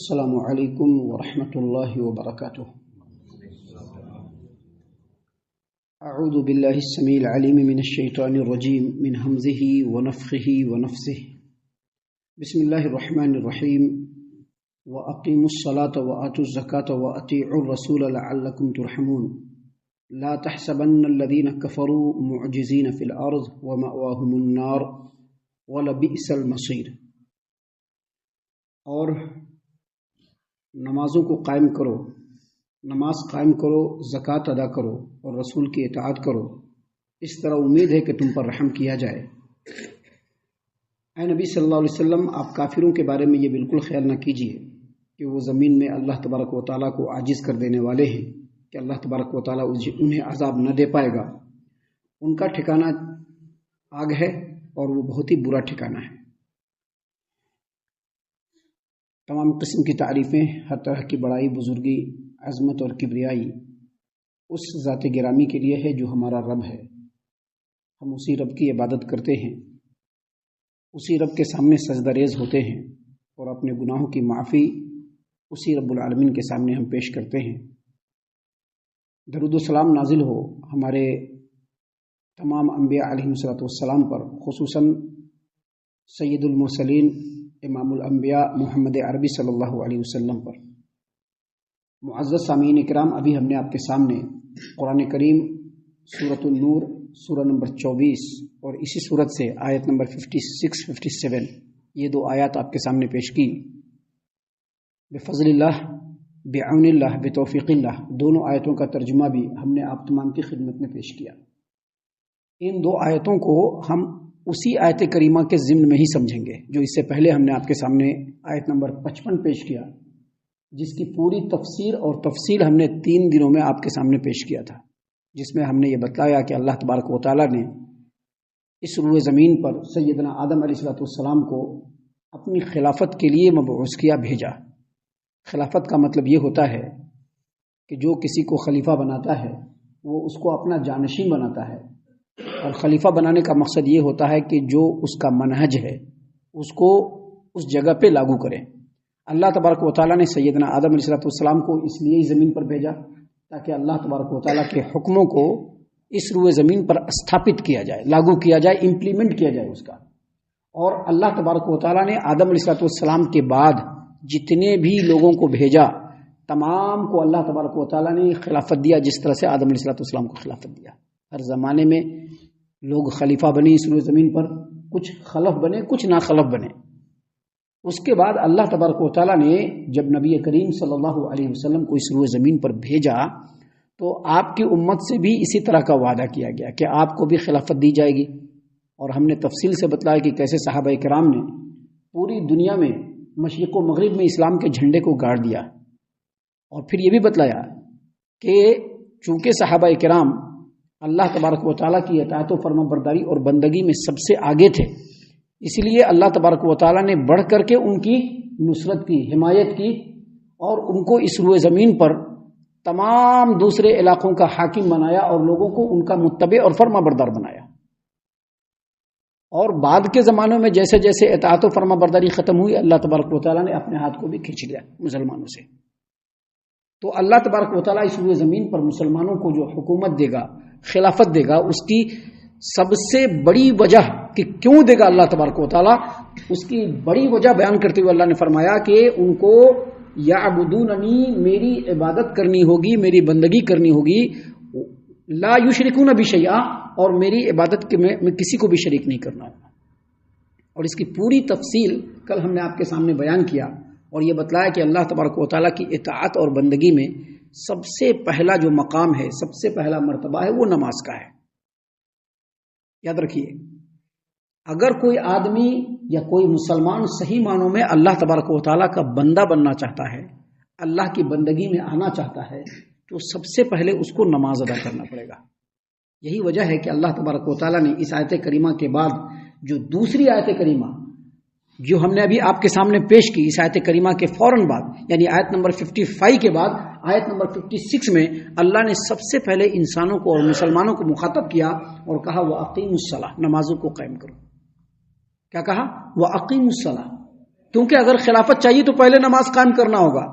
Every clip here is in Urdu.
السلام علیکم ورحمۃ اللہ وبرکاتہ۔ اعوذ باللہ السمیع العلیم من الشیطان الرجیم من ہمزہ ونفخہ ونفثہ۔ بسم اللہ الرحمن الرحیم۔ وَأَقِيمُوا الصَّلَاةَ وَآتُوا الزَّكَاةَ وَأَطِيعُوا الرَّسُولَ لَعَلَّكُمْ تُرْحَمُونَ لا تحسبن الذين كفروا معجزين في الأرض ومأواهم النار ولبئس المصير۔ اور نمازوں کو قائم کرو، نماز قائم کرو، زکوٰۃ ادا کرو اور رسول کی اطاعت کرو، اس طرح امید ہے کہ تم پر رحم کیا جائے۔ اے نبی صلی اللہ علیہ وسلم، آپ کافروں کے بارے میں یہ بالکل خیال نہ کیجیے کہ وہ زمین میں اللہ تبارک و تعالیٰ کو عاجز کر دینے والے ہیں، کہ اللہ تبارک و تعالیٰ انہیں عذاب نہ دے پائے گا۔ ان کا ٹھکانہ آگ ہے اور وہ بہت ہی برا ٹھکانہ ہے۔ تمام قسم کی تعریفیں، ہر طرح کی بڑائی، بزرگی، عظمت اور کبریائی اس ذات گرامی کے لیے ہے جو ہمارا رب ہے۔ ہم اسی رب کی عبادت کرتے ہیں، اسی رب کے سامنے سجدہ ریز ہوتے ہیں اور اپنے گناہوں کی معافی اسی رب العالمین کے سامنے ہم پیش کرتے ہیں۔ درود و سلام نازل ہو ہمارے تمام انبیاء علیہم السلام پر، خصوصاً سید المرسلین امام الانبیاء محمد عربی صلی اللہ علیہ وسلم پر۔ معزز سامعین اکرام، ابھی ہم نے آپ کے سامنے قرآن کریم سورۃ النور سورہ نمبر 24 اور اسی سورت سے آیت نمبر 56-57 یہ دو آیات آپ کے سامنے پیش کی۔ بفضل اللہ، بعون اللہ، بتوفیق اللہ، دونوں آیتوں کا ترجمہ بھی ہم نے آپ تمام کی خدمت میں پیش کیا۔ ان دو آیتوں کو ہم اسی آیت کریمہ کے ضمن میں ہی سمجھیں گے جو اس سے پہلے ہم نے آپ کے سامنے آیت نمبر 55 پیش کیا، جس کی پوری تفسیر اور تفصیل ہم نے 3 دنوں میں آپ کے سامنے پیش کیا تھا، جس میں ہم نے یہ بتلایا کہ اللہ تبارک و تعالیٰ نے اس روئے زمین پر سیدنا آدم علیہ السلام کو اپنی خلافت کے لیے مبعوث کیا، بھیجا۔ خلافت کا مطلب یہ ہوتا ہے کہ جو کسی کو خلیفہ بناتا ہے وہ اس کو اپنا جانشین بناتا ہے، اور خلیفہ بنانے کا مقصد یہ ہوتا ہے کہ جو اس کا منہج ہے اس کو اس جگہ پہ لاگو کرے۔ اللہ تبارک و تعالیٰ نے سیدنا آدم علیہ السلام کو اس لیے ہی زمین پر بھیجا تاکہ اللہ تبارک و تعالیٰ کے حکموں کو اس روئے زمین پر استھاپت کیا جائے، لاگو کیا جائے، امپلیمنٹ کیا جائے اس کا۔ اور اللہ تبارک و تعالیٰ نے آدم علیہ السلام کے بعد جتنے بھی لوگوں کو بھیجا، تمام کو اللہ تبارک و تعالیٰ نے خلافت دیا، جس طرح سے آدم علیہ السلام کو خلافت دیا۔ ہر زمانے میں لوگ خلیفہ بنے اس روئے زمین پر، کچھ خلف بنے، کچھ ناخلف بنے۔ اس کے بعد اللہ تبارک و تعالیٰ نے جب نبی کریم صلی اللہ علیہ وسلم کو اس روئے زمین پر بھیجا تو آپ کی امت سے بھی اسی طرح کا وعدہ کیا گیا کہ آپ کو بھی خلافت دی جائے گی۔ اور ہم نے تفصیل سے بتلایا کہ کیسے صحابہ کرام نے پوری دنیا میں مشرق و مغرب میں اسلام کے جھنڈے کو گاڑ دیا، اور پھر یہ بھی بتلایا کہ چونکہ صحابہ کرام اللہ تبارک و تعالیٰ کی اطاعت و فرما برداری اور بندگی میں سب سے آگے تھے، اس لیے اللہ تبارک و تعالیٰ نے بڑھ کر کے ان کی نصرت کی، حمایت کی، اور ان کو اس روئے زمین پر تمام دوسرے علاقوں کا حاکم بنایا اور لوگوں کو ان کا متبع اور فرما بردار بنایا۔ اور بعد کے زمانوں میں جیسے جیسے اطاعت و فرما برداری ختم ہوئی، اللہ تبارک و تعالیٰ نے اپنے ہاتھ کو بھی کھینچ لیا مسلمانوں سے۔ تو اللہ تبارک و تعالیٰ اس روئے زمین پر مسلمانوں کو جو حکومت دے گا، خلافت دے گا، اس کی سب سے بڑی وجہ کہ کیوں دے گا اللہ تبارک و تعالیٰ، اس کی بڑی وجہ بیان کرتے ہوئے اللہ نے فرمایا کہ ان کو یعبدوننی، میری عبادت کرنی ہوگی، میری بندگی کرنی ہوگی، لا یشرکون بی شیئا، اور میری عبادت میں کسی کو بھی شریک نہیں کرنا ہوگا۔ اور اس کی پوری تفصیل کل ہم نے آپ کے سامنے بیان کیا اور یہ بتلایا کہ اللہ تبارک و تعالیٰ کی اطاعت اور بندگی میں سب سے پہلا جو مقام ہے، سب سے پہلا مرتبہ ہے، وہ نماز کا ہے۔ یاد رکھیے، اگر کوئی آدمی یا کوئی مسلمان صحیح معنوں میں اللہ تبارک و تعالیٰ کا بندہ بننا چاہتا ہے، اللہ کی بندگی میں آنا چاہتا ہے، تو سب سے پہلے اس کو نماز ادا کرنا پڑے گا۔ یہی وجہ ہے کہ اللہ تبارک و تعالیٰ نے اس آیت کریمہ کے بعد جو دوسری آیت کریمہ جو ہم نے ابھی آپ کے سامنے پیش کی، اس آیت کریمہ کے فوراً بعد، یعنی آیت نمبر 55 کے بعد آیت نمبر 56 میں اللہ نے سب سے پہلے انسانوں کو اور مسلمانوں کو مخاطب کیا اور کہا وَأَقِیمُوا الصَّلَاةَ، نمازوں کو قائم کرو۔ کیا کہا؟ وَأَقِیمُوا الصَّلَاةَ، کیونکہ اگر خلافت چاہیے تو پہلے نماز قائم کرنا ہوگا.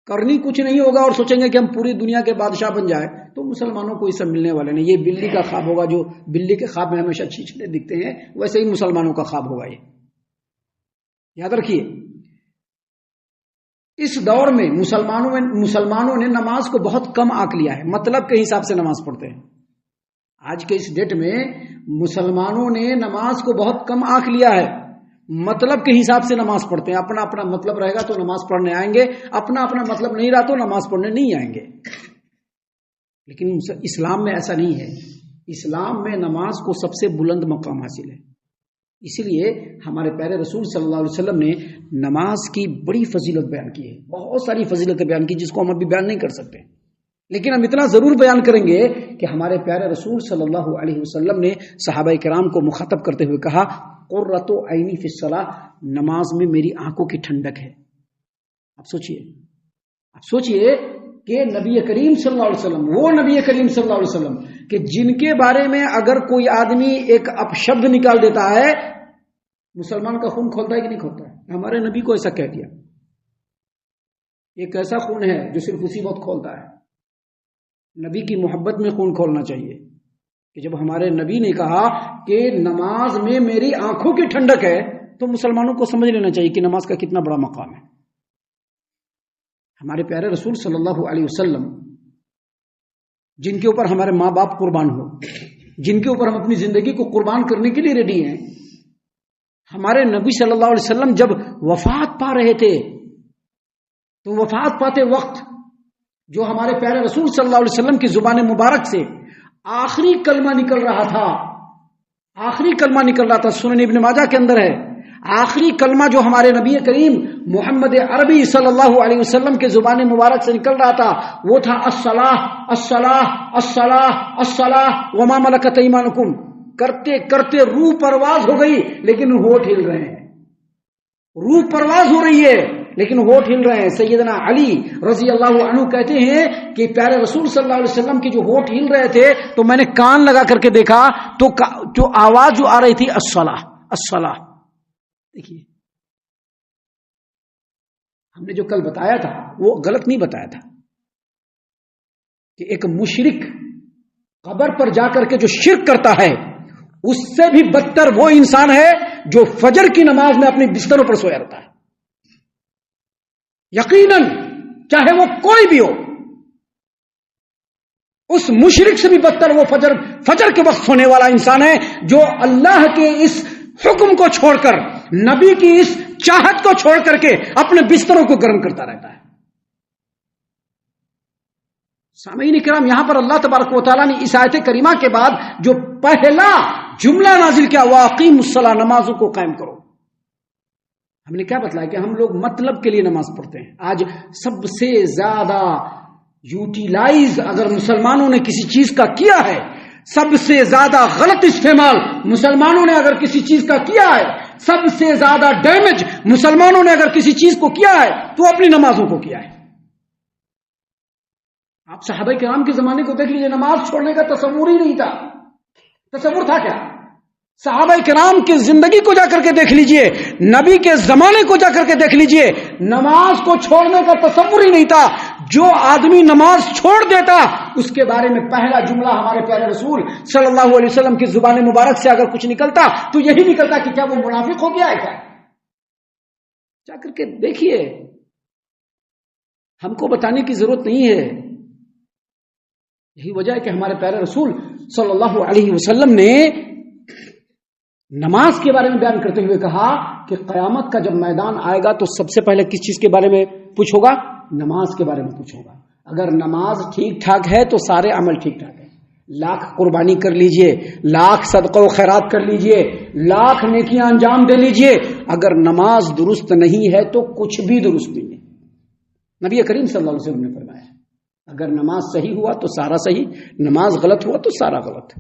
کرنی کچھ نہیں ہوگا اور سوچیں گے کہ ہم پوری دنیا کے بادشاہ بن جائیں تو مسلمانوں کو اس سے ملنے والے نہیں. یہ بلی کا خواب ہوگا. جو بلی کے خواب میں ہمیشہ چھیچھڑے دکھتے ہیں ویسے ہی مسلمانوں کا خواب ہوگا. یہ یاد رکھیے. اس دور میں مسلمانوں نے نماز کو بہت کم آنک لیا ہے. مطلب کے حساب سے نماز پڑھتے ہیں. آج کے اس ڈیٹ میں مسلمانوں نے نماز کو بہت کم آنک لیا ہے. مطلب کے حساب سے نماز پڑھتے ہیں. اپنا اپنا مطلب رہے گا تو نماز پڑھنے آئیں گے, اپنا اپنا مطلب نہیں رہا تو نماز پڑھنے نہیں آئیں گے. لیکن اسلام میں ایسا نہیں ہے. اسلام میں نماز کو سب سے بلند مقام حاصل ہے. اسی لیے ہمارے پیارے رسول صلی اللہ علیہ وسلم نے نماز کی بڑی فضیلت بیان کی ہے. بہت ساری فضیلتیں بیان کی جس کو ہم ابھی بیان نہیں کر سکتے, لیکن ہم اتنا ضرور بیان کریں گے کہ ہمارے پیارے رسول صلی اللہ علیہ وسلم نے صحابہ کرام کو مخاطب کرتے ہوئے کہا, قرۃ عینی فی الصلاۃ, نماز میں میری آنکھوں کی ٹھنڈک ہے. آپ سوچئے کہ نبی کریم صلی اللہ علیہ وسلم, وہ نبی کریم صلی اللہ علیہ وسلم کہ جن کے بارے میں اگر کوئی آدمی ایک اپشبد نکال دیتا ہے مسلمان کا خون کھولتا ہے کہ نہیں کھولتا ہے؟ ہمارے نبی کو ایسا کہہ دیا. ایک ایسا خون ہے جو صرف اسی وقت کھولتا ہے. نبی کی محبت میں خون کھولنا چاہیے کہ جب ہمارے نبی نے کہا کہ نماز میں میری آنکھوں کی ٹھنڈک ہے تو مسلمانوں کو سمجھ لینا چاہیے کہ نماز کا کتنا بڑا مقام ہے. ہمارے پیارے رسول صلی اللہ علیہ وسلم جن کے اوپر ہمارے ماں باپ قربان ہو, جن کے اوپر ہم اپنی زندگی کو قربان کرنے کے لیے ریڈی ہیں, ہمارے نبی صلی اللہ علیہ وسلم جب وفات پا رہے تھے تو وفات پاتے وقت جو ہمارے پیارے رسول صلی اللہ علیہ وسلم کی زبان مبارک سے آخری کلمہ نکل رہا تھا, سنن ابن ماجہ کے اندر ہے, آخری کلمہ جو ہمارے نبی کریم محمد عربی صلی اللہ علیہ وسلم کے زبان مبارک سے نکل رہا تھا وہ تھا الصلاۃ الصلاۃ الصلاۃ الصلاۃ وما ملکت ایمانکم. کرتے کرتے روح پرواز ہو گئی لیکن ہونٹ ہل رہے ہیں. روح پرواز ہو رہی ہے لیکن ہونٹ ہل رہے ہیں. سیدنا علی رضی اللہ عنہ کہتے ہیں کہ پیارے رسول صلی اللہ علیہ وسلم کے جو ہونٹ ہل رہے تھے تو میں نے کان لگا کر کے دیکھا تو جو آواز جو آ رہی تھی الصلاۃ الصلاۃ. دیکھیے ہم نے جو کل بتایا تھا وہ غلط نہیں بتایا تھا کہ ایک مشرک قبر پر جا کر کے جو شرک کرتا ہے اس سے بھی بدتر وہ انسان ہے جو فجر کی نماز میں اپنے بستروں پر سویا رہتا ہے. یقیناً چاہے وہ کوئی بھی ہو, اس مشرک سے بھی بدتر وہ فجر کے وقت سونے والا انسان ہے جو اللہ کے اس حکم کو چھوڑ کر, نبی کی اس چاہت کو چھوڑ کر کے اپنے بستروں کو گرم کرتا رہتا ہے. سامعین کرام, یہاں پر اللہ تبارک و تعالیٰ نے اس آیت کریمہ کے بعد جو پہلا جملہ نازل کیا واقیم الصلاۃ, نمازوں کو قائم کرو. ہم نے کیا بتلایا کہ ہم لوگ مطلب کے لیے نماز پڑھتے ہیں. آج سب سے زیادہ یوٹیلائز اگر مسلمانوں نے کسی چیز کا کیا ہے, سب سے زیادہ غلط استعمال مسلمانوں نے اگر کسی چیز کا کیا ہے, سب سے زیادہ ڈیمیج مسلمانوں نے اگر کسی چیز کو کیا ہے تو اپنی نمازوں کو کیا ہے. آپ صحابہ کرام کے زمانے کو دیکھ لیجیے, نماز چھوڑنے کا تصور ہی نہیں تھا. تصور تھا کیا؟ صحابہ کرام کی زندگی کو جا کر کے دیکھ لیجئے, نبی کے زمانے کو جا کر کے دیکھ لیجئے, نماز کو چھوڑنے کا تصور ہی نہیں تھا. جو آدمی نماز چھوڑ دیتا اس کے بارے میں پہلا جملہ ہمارے پیارے رسول صلی اللہ علیہ وسلم کی زبان مبارک سے اگر کچھ نکلتا تو یہی نکلتا کہ کیا وہ منافق ہو گیا ہے کیا؟ جا کر کے دیکھیے, ہم کو بتانے کی ضرورت نہیں ہے. یہی وجہ ہے کہ ہمارے پیارے رسول صلی اللہ علیہ وسلم نے نماز کے بارے میں بیان کرتے ہوئے کہا کہ قیامت کا جب میدان آئے گا تو سب سے پہلے کس چیز کے بارے میں پوچھو گا؟ نماز کے بارے میں پوچھو گا. اگر نماز ٹھیک ٹھاک ہے تو سارے عمل ٹھیک ٹھاک ہے. لاکھ قربانی کر لیجئے, لاکھ صدقہ و خیرات کر لیجئے, لاکھ نیکیاں انجام دے لیجئے, اگر نماز درست نہیں ہے تو کچھ بھی درست نہیں ہے. نبی کریم صلی اللہ علیہ وسلم نے فرمایا اگر نماز صحیح ہوا تو سارا صحیح, نماز غلط ہوا تو سارا غلط.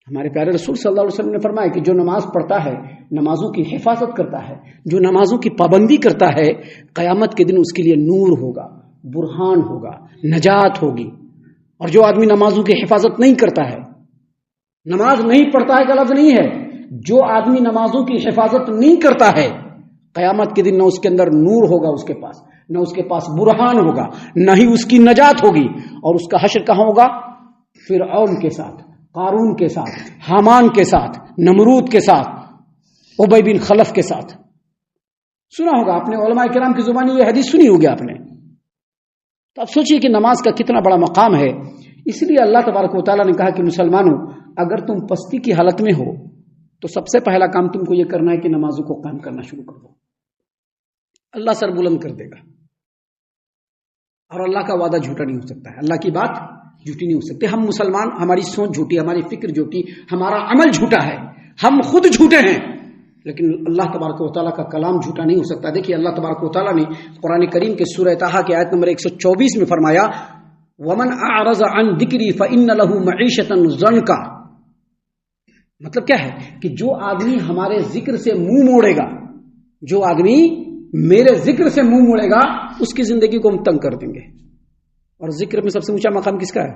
ہمارے پیارے رسول صلی اللہ علیہ وسلم نے فرمایا کہ جو نماز پڑھتا ہے, نمازوں کی حفاظت کرتا ہے, جو نمازوں کی پابندی کرتا ہے, قیامت کے دن اس کے لیے نور ہوگا, برہان ہوگا, نجات ہوگی. اور جو آدمی نمازوں کی حفاظت نہیں کرتا ہے, نماز نہیں پڑھتا ہے کا لفظ نہیں ہے, جو آدمی نمازوں کی حفاظت نہیں کرتا ہے قیامت کے دن نہ اس کے اندر نور ہوگا اس کے پاس، نہ اس کے پاس برہان ہوگا، نہ ہی اس کی نجات ہوگی، اور اس کا حشر کہاں ہوگا؟ فرعون کے ساتھ، قارون کے ساتھ، حامان کے ساتھ، نمرود کے ساتھ، ابی بن خلف کے ساتھ۔ سنا ہوگا آپ نے، علماء کرام کی زبانی یہ حدیث سنی ہوگی آپ نے۔ تو اب سوچئے کہ نماز کا کتنا بڑا مقام ہے۔ اس لیے اللہ تبارک و تعالیٰ نے کہا کہ مسلمانوں اگر تم پستی کی حالت میں ہو تو سب سے پہلا کام تم کو یہ کرنا ہے کہ نمازوں کو قائم کرنا شروع کر دو، اللہ سر بلند کر دے گا۔ اور اللہ کا وعدہ جھوٹا نہیں ہو سکتا ہے، اللہ کی بات جھوٹی نہیں ہو سکتی۔ ہم مسلمان، ہماری سوچ جھوٹی، ہماری فکر جھوٹی، ہمارا عمل جھوٹا ہے، ہم خود جھوٹے ہیں، لیکن اللہ تبارک و تعالیٰ کا کلام جھوٹا نہیں ہو سکتا۔ دیکھیے اللہ تبارک و تعالیٰ نے قرآن کریم کے سورہ طٰہٰ کی آیت نمبر 124 میں فرمایا وَمَنْ أَعْرَضَ عَنْ ذِكْرِي فَإِنَّ لَهُ مَعِيشَةً ضَنْكًا۔ مطلب کیا ہے کہ جو آدمی ہمارے ذکر سے منہ موڑے گا، جو آدمی میرے ذکر سے منہ موڑے گا، اس کی زندگی کو ہم تنگ کر دیں گے۔ اور ذکر میں سب سے اونچا مقام کس کا ہے؟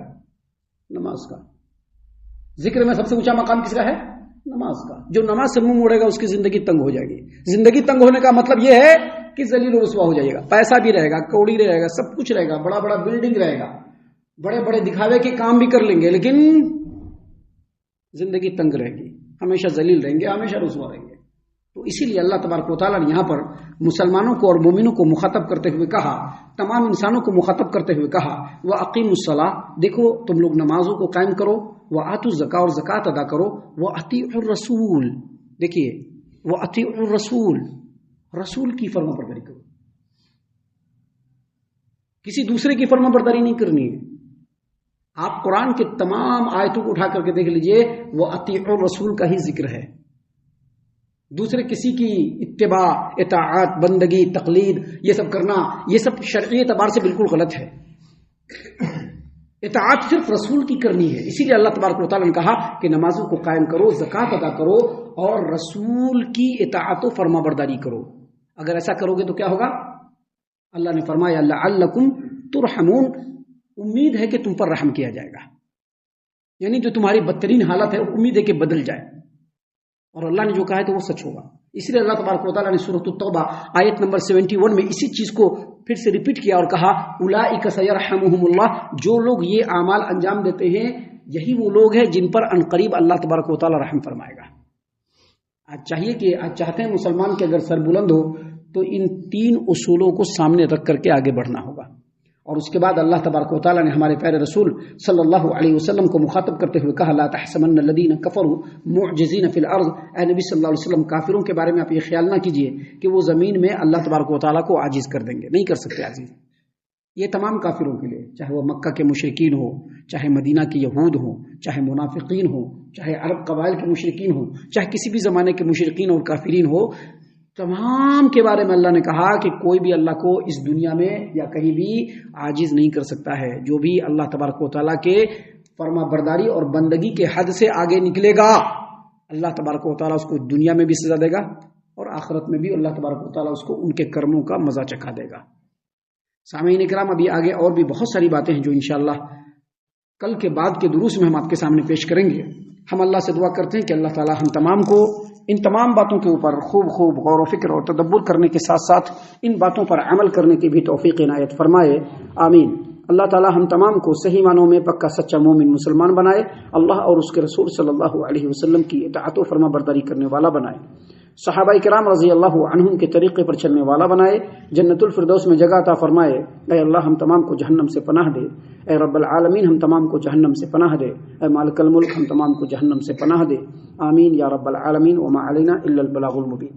نماز کا۔ ذکر میں سب سے اونچا مقام کس کا ہے؟ نماز کا۔ جو نماز سے منہ موڑے گا اس کی زندگی تنگ ہو جائے گی۔ زندگی تنگ ہونے کا مطلب یہ ہے کہ ذلیل و رسوا ہو جائے گا، پیسہ بھی رہے گا، کوڑی رہے گا، سب کچھ رہے گا، بڑا بڑا بلڈنگ رہے گا، بڑے بڑے دکھاوے کے کام بھی کر لیں گے، لیکن زندگی تنگ رہے گی، ہمیشہ ذلیل رہیں گے، ہمیشہ رسوا رہیں گے۔ تو اسی لیے اللہ تبارک و تعالیٰ نے یہاں پر مسلمانوں کو اور مومنوں کو مخاطب کرتے ہوئے کہا، تمام انسانوں کو مخاطب کرتے ہوئے کہا وَأَقِیمُوا الصَّلَاةَ، دیکھو تم لوگ نمازوں کو قائم کرو، وَآتُوا الزَّکَاةَ، اور زکوٰۃ ادا کرو، وَأَطِیعُوا الرَّسُولَ، دیکھیے وَأَطِیعُوا الرَّسُولَ، رسول کی فرما برداری کرو، کسی دوسرے کی فرما برداری نہیں کرنی ہے۔ آپ قرآن کے تمام آیتوں کو اٹھا کر کے دیکھ لیجئے، وَأَطِیعُوا الرَّسُولَ کا ہی ذکر ہے۔ دوسرے کسی کی اتباع، اطاعت، بندگی، تقلید، یہ سب کرنا، یہ سب شرعی اعتبار سے بالکل غلط ہے۔ اطاعت صرف رسول کی کرنی ہے۔ اسی لیے اللہ تبارک و تعالیٰ نے کہا کہ نمازوں کو قائم کرو، زکوٰۃ ادا کرو، اور رسول کی اطاعت و فرما برداری کرو۔ اگر ایسا کرو گے تو کیا ہوگا؟ اللہ نے فرمایا لعلکم ترحمون، امید ہے کہ تم پر رحم کیا جائے گا، یعنی جو تمہاری بدترین حالت ہے امید ہے کہ بدل جائے، اور اللہ نے جو کہا ہے تو وہ سچ ہوگا۔ اس لیے اللہ تبارک و تعالیٰ نے سورۃ التوبہ آیت نمبر 71 میں اسی چیز کو پھر سے ریپیٹ کیا اور کہا اولئک سیرحمہم اللہ، جو لوگ یہ اعمال انجام دیتے ہیں یہی وہ لوگ ہیں جن پر عنقریب اللہ تبارک و تعالیٰ رحم فرمائے گا۔ آج چاہتے ہیں مسلمان کے اگر سر بلند ہو تو ان 3 اصولوں کو سامنے رکھ کر کے آگے بڑھنا ہوگا۔ اور اس کے بعد اللہ تبارک و تعالیٰ نے ہمارے پیارے رسول صلی اللہ علیہ وسلم کو مخاطب کرتے ہوئے کہا لا تحسبن الذین کفروا معجزین فی الارض، اے نبی صلی اللہ علیہ وسلم کافروں کے بارے میں آپ یہ خیال نہ کیجئے کہ وہ زمین میں اللہ تبارک و تعالیٰ کو عاجز کر دیں گے، نہیں کر سکتے عاجز۔ یہ تمام کافروں کے لیے، چاہے وہ مکہ کے مشرکین ہو، چاہے مدینہ کے یہود ہوں، چاہے منافقین ہوں، چاہے عرب قبائل کے مشرکین ہوں، چاہے کسی بھی زمانے کے مشرکین اور کافرین ہو، تمام کے بارے میں اللہ نے کہا کہ کوئی بھی اللہ کو اس دنیا میں یا کہیں بھی عاجز نہیں کر سکتا ہے۔ جو بھی اللہ تبارک و تعالیٰ کے فرما برداری اور بندگی کے حد سے آگے نکلے گا، اللہ تبارک و تعالیٰ اس کو دنیا میں بھی سزا دے گا اور آخرت میں بھی اللہ تبارک و تعالیٰ اس کو ان کے کرموں کا مزہ چکھا دے گا۔ سامعین کرام، ابھی آگے اور بھی بہت ساری باتیں ہیں جو انشاءاللہ کل کے بعد کے دروس میں ہم آپ کے سامنے پیش کریں گے۔ ہم اللہ سے دعا کرتے ہیں کہ اللہ تعالیٰ ہم تمام کو ان تمام باتوں کے اوپر خوب غور و فکر اور تدبر کرنے کے ساتھ ساتھ ان باتوں پر عمل کرنے کی بھی توفیق عنایت فرمائے، آمین۔ اللہ تعالیٰ ہم تمام کو صحیح معنوں میں پکا سچا مومن مسلمان بنائے، اللہ اور اس کے رسول صلی اللہ علیہ وسلم کی اطاعت و فرما برداری کرنے والا بنائے، صحابہ کرام رضی اللہ عنہم کے طریقے پر چلنے والا بنائے، جنت الفردوس میں جگہ عطا فرمائے۔ اے اللہ ہم تمام کو جہنم سے پناہ دے، اے رب العالمین ہم تمام کو جہنم سے پناہ دے، اے مالک الملک ہم تمام کو جہنم سے پناہ دے، آمین یا رب العالمین۔ وما علینا الا البلاغ المبین۔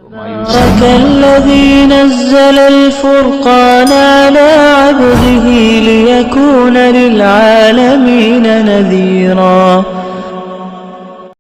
تبارك الذي نزل الفرقان على عبده ليكون للعالمين نذيرا